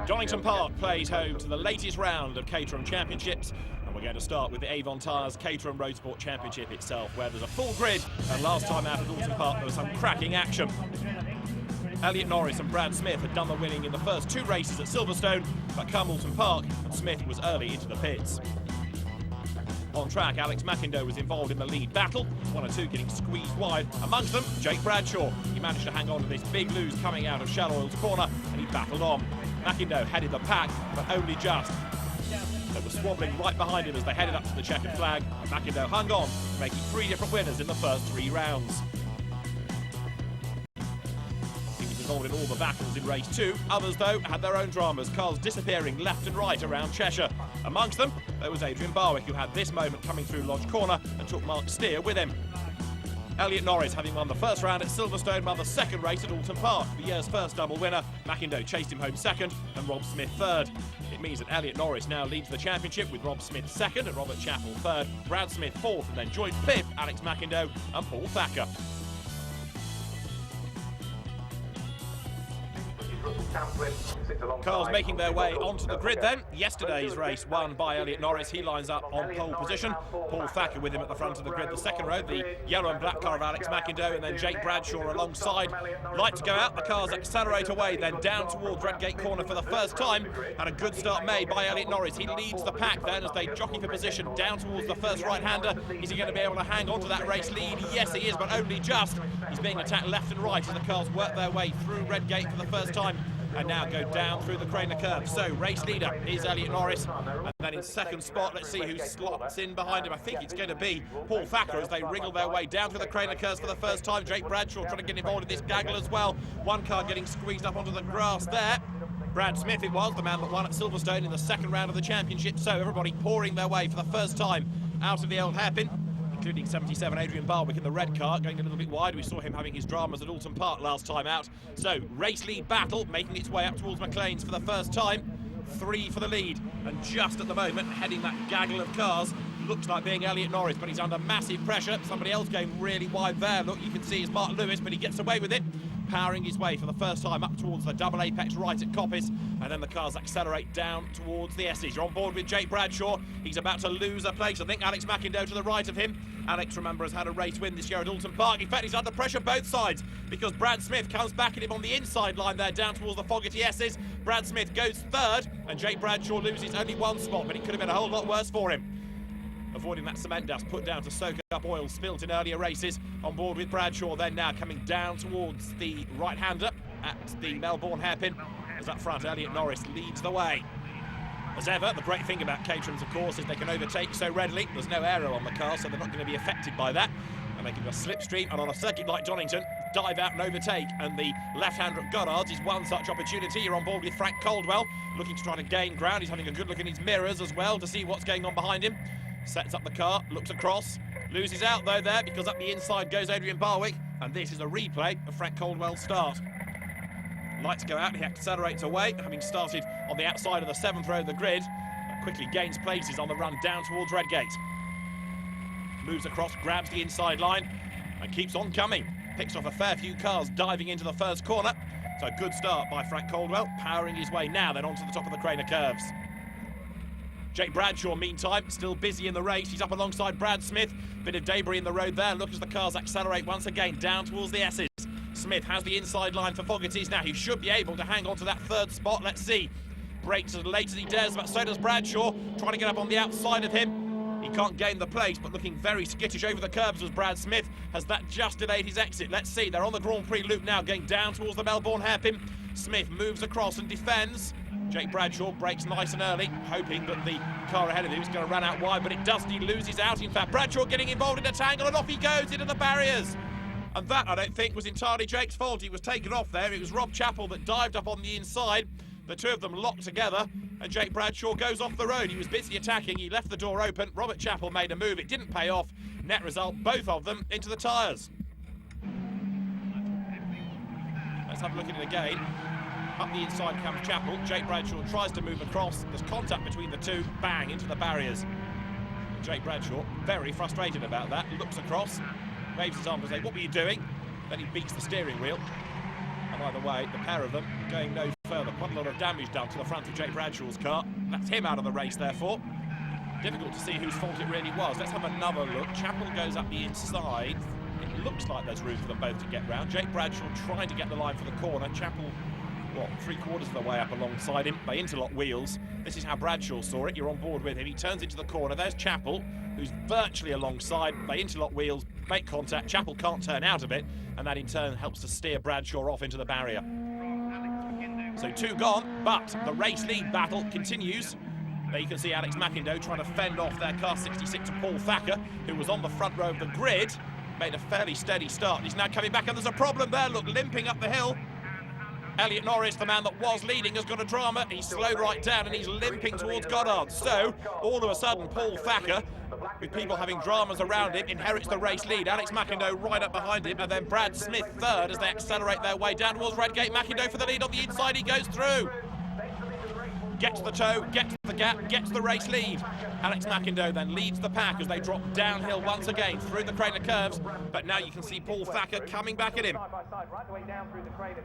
Donington Park plays home to the latest round of Caterham Championships, and we're going to start with the Avon Tyres Caterham Roadsport Championship itself, where there's a full grid, and last time out at Donington Park there was some cracking action. Elliot Norris and Brad Smith had done the winning in the first two races at Silverstone, but come Alton Park, and Smith was early into the pits. On track, Alex McIndoe was involved in the lead battle, one or two getting squeezed wide. Amongst them, Jake Bradshaw. He managed to hang on to this big lose coming out of Shallow corner, and he battled on. McIndoe headed the pack, but only just. They were swabbling right behind him as they headed up to the checkered flag. McIndoe hung on, making three different winners in the first three rounds. He was involved in all the battles in race two. Others, though, had their own dramas, cars disappearing left and right around Cheshire. Amongst them, there was Adrian Barwick, who had this moment coming through Lodge Corner and took Mark Steer with him. Elliot Norris, having won the first round at Silverstone, won the second race at Alton Park. The year's first double winner, McIndoe chased him home second and Rob Smith third. It means that Elliot Norris now leads the championship with Rob Smith second and Robert Chappell third, Brad Smith fourth, and then joined fifth Alex McIndoe and Paul Thacker. Cars making their way onto the grid then. Yesterday's race won by Elliot Norris. He lines up on pole position. Paul Thacker with him at the front of the grid, the second row. The yellow and black car of Alex McIndoe, and then Jake Bradshaw alongside. Light to go out, the cars accelerate away, then down towards Redgate Corner for the first time. And a good start made by Elliot Norris. He leads the pack then as they jockey for position down towards the first right-hander. Is he going to be able to hang on to that race lead? Yes, he is, but only just. He's being attacked left and right as the cars work their way through Redgate for the first time, and now go down through the Craner curve. So race leader is Elliot Norris, and then in second spot, let's see who slots in behind him. I think it's going to be Paul Thacker as they wriggle their way down through the Craner curves for the first time. Jake Bradshaw trying to get involved in this gaggle as well. One car getting squeezed up onto the grass there. Brad Smith it was, the man that won at Silverstone in the second round of the championship. So everybody pouring their way for the first time out of the old hairpin, including 77 Adrian Barwick in the red car, going a little bit wide. We saw him having his dramas at Alton Park last time out. So, race lead battle, making its way up towards McLean's for the first time. Three for the lead, and just at the moment, heading that gaggle of cars, looks like being Elliot Norris, but he's under massive pressure. Somebody else going really wide there. Look, you can see it's Mark Lewis, but he gets away with it, powering his way for the first time up towards the double apex right at Coppice, and then the cars accelerate down towards the S's. You're on board with Jake Bradshaw. He's about to lose a place. I think Alex McIndoe to the right of him. Alex, remember, has had a race win this year at Alton Park. In fact, he's under pressure both sides because Brad Smith comes back at him on the inside line there down towards the Fogarty S's. Brad Smith goes third, and Jake Bradshaw loses only one spot, but it could have been a whole lot worse for him. Avoiding that cement dust put down to soak up oil spilt in earlier races. On board with Bradshaw then now coming down towards the right-hander at the Melbourne hairpin, as up front Elliot Norris leads the way. As ever, the great thing about Caterham's, of course, is they can overtake so readily. There's no aero on the car, so they're not going to be affected by that. And they can just slipstream, and on a circuit like Donington, dive out and overtake. And the left-hander at Goddard's is one such opportunity. You're on board with Frank Caldwell, looking to try to gain ground. He's having a good look in his mirrors as well to see what's going on behind him. Sets up the car, looks across, loses out though there because up the inside goes Adrian Barwick, and this is a replay of Frank Caldwell's start. Lights go out, he accelerates away, having started on the outside of the seventh row of the grid, and quickly gains places on the run down towards Redgate. Moves across, grabs the inside line, and keeps on coming. Picks off a fair few cars diving into the first corner. So a good start by Frank Caldwell, powering his way now then onto the top of the Craner curves. Jake Bradshaw, meantime, still busy in the race. He's up alongside Brad Smith. Bit of debris in the road there. Look as the cars accelerate once again down towards the S's. Smith has the inside line for Fogarty's now. He should be able to hang on to that third spot. Let's see. Brakes as late as he dares, but so does Bradshaw. Trying to get up on the outside of him. He can't gain the place, but looking very skittish over the curbs was Brad Smith. Has that just delayed his exit? Let's see. They're on the Grand Prix loop now, going down towards the Melbourne hairpin. Smith moves across and defends. Jake Bradshaw brakes nice and early, hoping that the car ahead of him is going to run out wide, but it doesn't. He loses out. In fact, Bradshaw getting involved in a tangle, and off he goes into the barriers. And that, I don't think, was entirely Jake's fault. He was taken off there. It was Rob Chappell that dived up on the inside. The two of them locked together, and Jake Bradshaw goes off the road. He was busy attacking. He left the door open. Robert Chappell made a move. It didn't pay off. Net result, both of them into the tyres. Let's have a look at it again. Up the inside comes Chappell. Jake Bradshaw tries to move across. There's contact between the two. Bang, into the barriers. Jake Bradshaw, very frustrated about that. Looks across, waves his arm to say, "What were you doing?" Then he beats the steering wheel. And by the way, the pair of them going no further. Quite a lot of damage done to the front of Jake Bradshaw's car. That's him out of the race, therefore. Difficult to see whose fault it really was. Let's have another look. Chappell goes up the inside. It looks like there's room for them both to get round. Jake Bradshaw trying to get the line for the corner. Chappell, what, 3/4 of the way up alongside him. They interlock wheels. This is how Bradshaw saw it. You're on board with him. He turns into the corner. There's Chappell, who's virtually alongside. They interlock wheels, make contact. Chappell can't turn out of it, and that in turn helps to steer Bradshaw off into the barrier. So 2 gone, but the race lead battle continues. There you can see Alex McIndoe trying to fend off their car 66 to Paul Thacker, who was on the front row of the grid. Made a fairly steady start. He's now coming back, and there's a problem there. Look, limping up the hill. Elliot Norris, the man that was leading, has got a drama. He's slowed right down and he's limping towards Goddard. So, all of a sudden, Paul Thacker, with people having dramas around him, inherits the race lead. Alex McIndoe right up behind him, and then Brad Smith third as they accelerate their way down towards Redgate. McIndoe for the lead on the inside. He goes through. Gets the toe, gets the gap, gets the race lead. Alex McIndoe then leads the pack as they drop downhill once again through the Crater curves. But now you can see Paul Thacker coming back at him.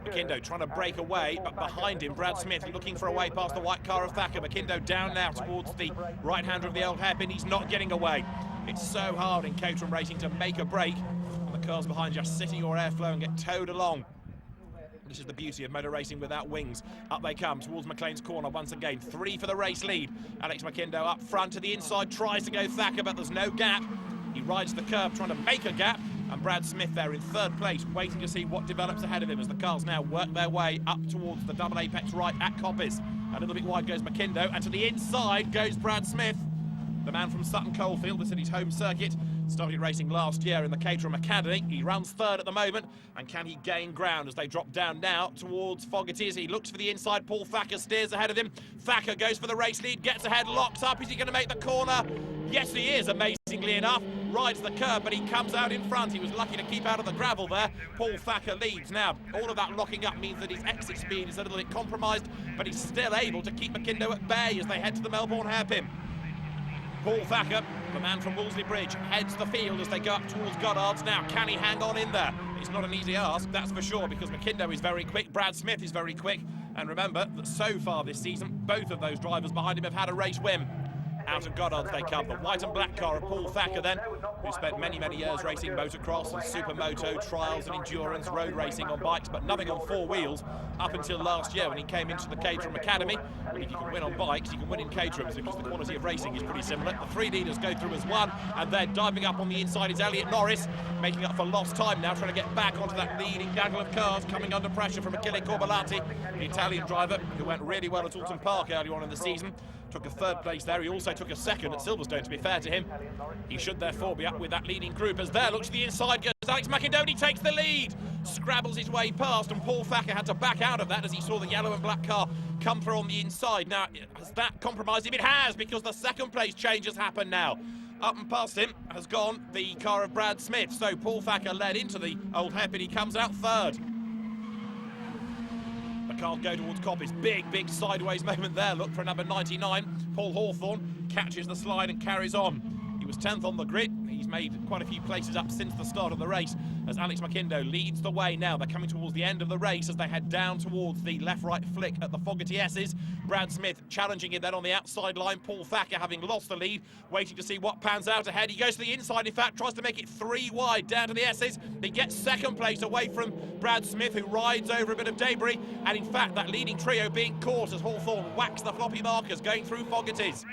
McIndoe trying to break away, but behind him, Brad Smith looking for a way past the white car of Thacker. McIndoe down now towards the right-hander of the old hairpin. He's not getting away. It's so hard in Caterham racing to make a break. And the cars behind just sitting your airflow and get towed along. This is the beauty of motor racing without wings. Up they come towards McLean's corner once again. 3 for the race lead. Alex McIndoe up front to the inside, tries to go Thacker, but there's no gap. He rides the curb trying to make a gap, and Brad Smith there in 3rd place, waiting to see what develops ahead of him as the cars now work their way up towards the double apex right at Coppice. A little bit wide goes McIndoe, and to the inside goes Brad Smith, the man from Sutton Coldfield, the city's home circuit. Started racing last year in the Caterham Academy. He runs 3rd at the moment, and can he gain ground as they drop down now towards Fogarty's? He looks for the inside. Paul Thacker steers ahead of him. Thacker goes for the race lead, gets ahead, locks up. Is he going to make the corner? Yes, he is, amazingly enough. Rides the curb, but he comes out in front. He was lucky to keep out of the gravel there. Paul Thacker leads. Now, all of that locking up means that his exit speed is a little bit compromised, but he's still able to keep McIndoe at bay as they head to the Melbourne hairpin. Paul Thacker, the man from Wolseley Bridge, heads the field as they go up towards Goddard's. Now, can he hang on in there? It's not an easy ask, that's for sure, because McIndoe is very quick, Brad Smith is very quick, and remember that so far this season, both of those drivers behind him have had a race win. Out of Goddard's they come, the white and black car of Paul Thacker then, who spent many, many years racing motocross and supermoto, trials and endurance, road racing on bikes, but nothing on 4 wheels, up until last year when he came into the Caterham Academy. But if you can win on bikes, you can win in Caterham, because the quality of racing is pretty similar. The 3 leaders go through as one, and then diving up on the inside is Elliot Norris, making up for lost time now, trying to get back onto that leading gaggle of cars, coming under pressure from Achille Corbolati, the Italian driver who went really well at Alton Park earlier on in the season. Took a 3rd place there. He also took a 2nd at Silverstone, to be fair to him. He should therefore be up with that leading group, as there, looks to the inside goes Alex McIndoe. He takes the lead, scrabbles his way past, and Paul Thacker had to back out of that as he saw the yellow and black car come through on the inside. Now, has that compromised him? It has, because the 2nd place change has happened now. Up and past him has gone the car of Brad Smith, so Paul Thacker led into the old hairpin. He comes out 3rd. Cars go towards Coppice. Big sideways moment there. Look for number 99. Paul Hawthorne catches the slide and carries on. He was 10th on the grid. He's made quite a few places up since the start of the race as Alex McIndoe leads the way now. They're coming towards the end of the race as they head down towards the left-right flick at the Fogarty S's. Brad Smith challenging it then on the outside line. Paul Thacker, having lost the lead, waiting to see what pans out ahead. He goes to the inside, in fact, tries to make it 3 wide down to the S's. He gets 2nd place away from Brad Smith, who rides over a bit of debris. And in fact, that leading trio being caught as Hawthorne whacks the floppy markers going through Fogarty's.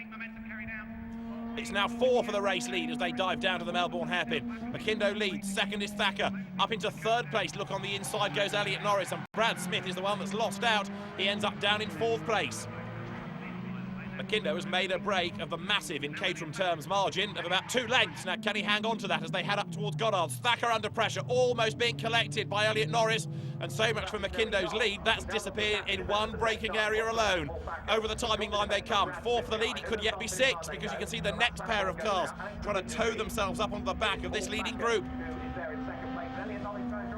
It's now 4 for the race lead as they dive down to the Melbourne hairpin. McIndoe leads, 2nd is Thacker. Up into 3rd place, look on the inside goes Elliot Norris, and Brad Smith is the one that's lost out. He ends up down in 4th place. McIndoe has made a break of the massive, in Caterham terms, margin of about 2 lengths. Now, can he hang on to that as they head up towards Goddard's? Thacker under pressure, almost being collected by Elliot Norris. And so much for McIndoe's lead. That's disappeared in one braking area alone. Over the timing line they come. 4th for the lead. He could yet be 6th, because you can see the next pair of cars trying to tow themselves up onto the back of this leading group.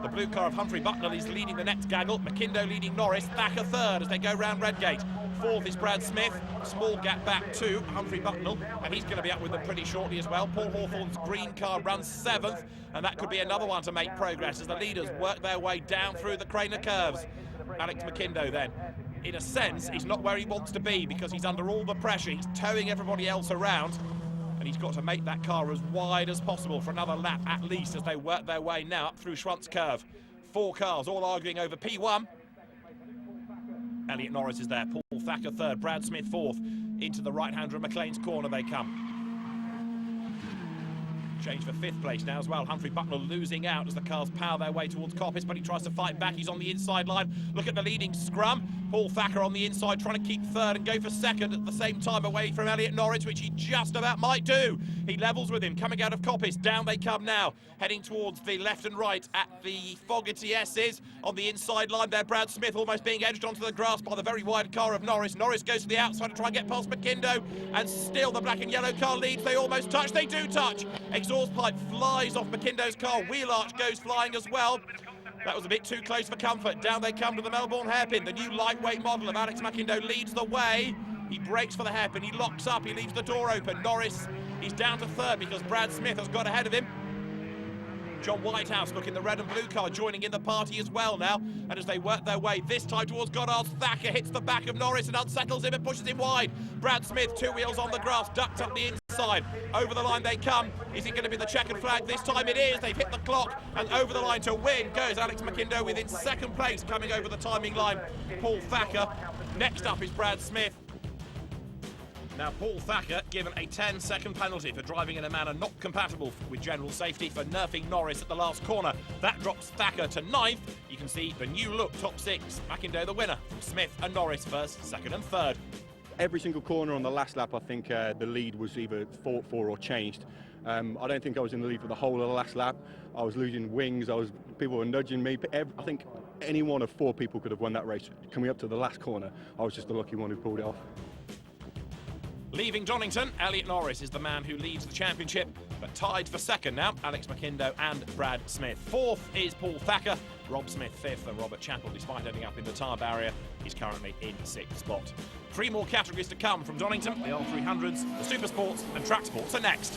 The blue car of Humphrey Bucknell is leading the next gaggle. McIndoe leading Norris. Thacker 3rd as they go round Redgate. Fourth is Brad Smith. Small gap back to Humphrey Bucknell, and he's going to be up with them pretty shortly as well. Paul Hawthorne's green car runs 7th, and that could be another one to make progress as the leaders work their way down through the Craner curves. Alex McIndoe then, in a sense, he's not where he wants to be because he's under all the pressure. He's towing everybody else around, and he's got to make that car as wide as possible for another lap at least as they work their way now up through Schwantz curve. 4 cars all arguing over P1. Elliot Norris is there, Paul Thacker 3rd, Brad Smith 4th. Into the right-hander of McLean's corner they come. Change for 5th place now as well. Humphrey Bucknell losing out as the cars power their way towards Coppice, but he tries to fight back. He's on the inside line. Look at the leading scrum. Paul Thacker on the inside trying to keep 3rd and go for 2nd at the same time away from Elliot Norris, which he just about might do. He levels with him coming out of Coppice. Down they come now, heading towards the left and right at the Fogarty S's. On the inside line there, Brad Smith almost being edged onto the grass by the very wide car of Norris. Norris goes to the outside to try and get past McIndoe, and still the black and yellow car leads. They almost touch. They do touch. Exhaust pipe flies off McIndoe's car. Wheel arch goes flying as well. That was a bit too close for comfort. Down they come to the Melbourne hairpin. The new lightweight model of Alex McIndoe leads the way. He brakes for the hairpin. He locks up. He leaves the door open. Norris, he's down to 3rd because Brad Smith has got ahead of him. John Whitehouse looking the red and blue car joining in the party as well now. And as they work their way this time towards Goddard's, Thacker hits the back of Norris and unsettles him and pushes him wide. Brad Smith, 2 wheels on the grass, ducked up the inside. Over the line they come. Is it going to be the checkered flag? This time it is. They've hit the clock, and over the line to win goes Alex McIndoe within 2nd place, coming over the timing line. Paul Thacker. Next up is Brad Smith. Now, Paul Thacker given a 10-second penalty for driving in a manner not compatible with general safety for nerfing Norris at the last corner. That drops Thacker to 9th. You can see the new look top 6. McIndoe the winner from Smith and Norris 1st, 2nd and 3rd. Every single corner on the last lap, I think the lead was either fought for or changed. I don't think I was in the lead for the whole of the last lap. I was losing wings. People were nudging me. I think any one of 4 people could have won that race. Coming up to the last corner, I was just the lucky one who pulled it off. Leaving Donington, Elliot Norris is the man who leads the championship, but tied for 2nd now, Alex McIndoe and Brad Smith. 4th is Paul Thacker, Rob Smith 5th, and Robert Chappell, despite ending up in the tyre barrier, is currently in 6th spot. 3 more categories to come from Donington. The R300s, the Super Sports and Track Sports are next.